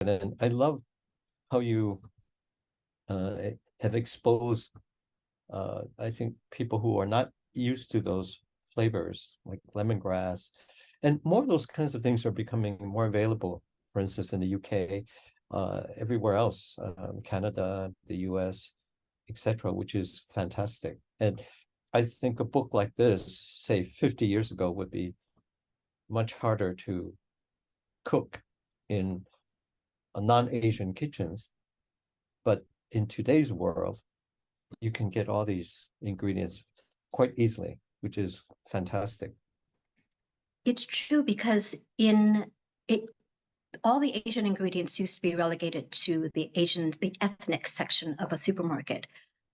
And I love how you have exposed, I think, people who are not used to those flavors like lemongrass, and more of those kinds of things are becoming more available. For instance, in the UK, everywhere else, Canada, the US, etc., which is fantastic. And I think a book like this, say 50 years ago, would be much harder to cook in non-Asian kitchens. But in today's world, you can get all these ingredients quite easily, which is fantastic. It's true because in it, all the Asian ingredients used to be relegated to the ethnic section of a supermarket.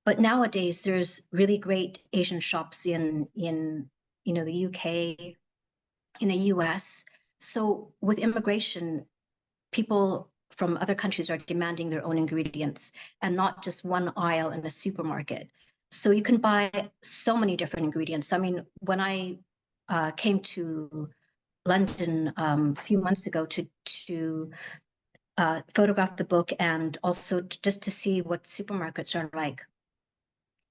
But nowadays, there's really great Asian shops in the UK, in the US. So with immigration, people from other countries are demanding their own ingredients and not just one aisle in a supermarket. So you can buy so many different ingredients. I mean, when I came to London a few months ago to photograph the book and also just to see what supermarkets are like,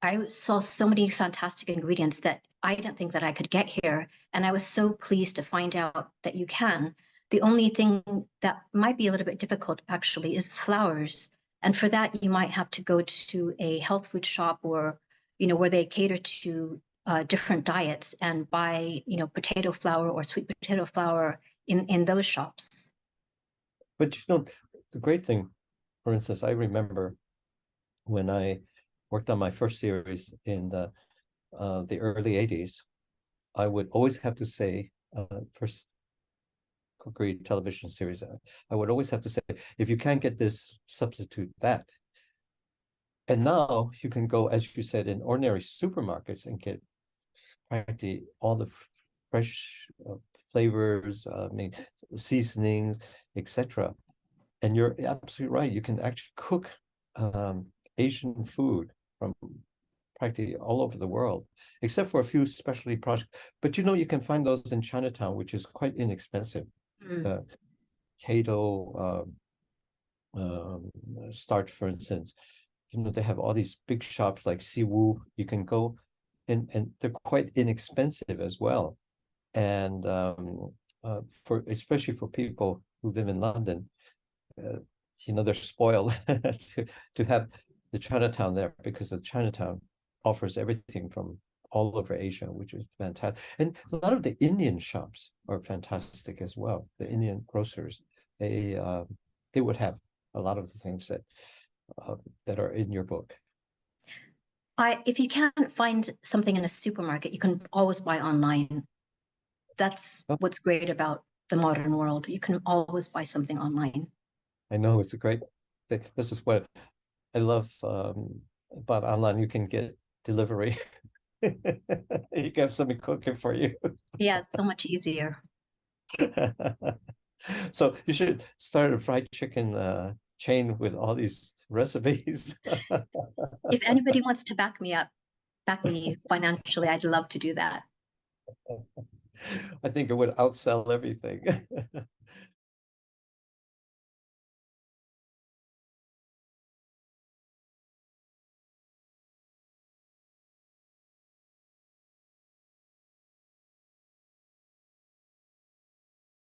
I saw so many fantastic ingredients that I didn't think that I could get here. And I was so pleased to find out that you can. The only thing that might be a little bit difficult actually is flours. And for that, you might have to go to a health food shop or, where they cater to different diets and buy, potato flour or sweet potato flour in those shops. But the great thing, for instance, I remember when I worked on my first series in the early 80s, I would always have to say, first cookery television series, I would always have to say, if you can't get this, substitute that. And now you can go, as you said, in ordinary supermarkets and get practically all the fresh flavors, I mean, seasonings, etc. And you're absolutely right. You can actually cook Asian food from practically all over the world, except for a few specialty products. But you can find those in Chinatown, which is quite inexpensive. Mm. Potato starch, for instance. They have all these big shops like Siwu. You can go, and they're quite inexpensive as well. And for especially for people who live in London, they're spoiled to have the Chinatown there, because the Chinatown offers everything from all over Asia, which is fantastic. And a lot of the Indian shops are fantastic as well. The Indian grocers, they would have a lot of the things that are in your book. If you can't find something in a supermarket, you can always buy online. That's Oh, what's great about the modern world. You can always buy something online. I know it's a great thing. This is what I love about online. You can get delivery. You can have somebody cooking for you. Yeah, it's so much easier. So you should start a fried chicken chain with all these recipes. If anybody wants to back me financially, I'd love to do that. I think it would outsell everything.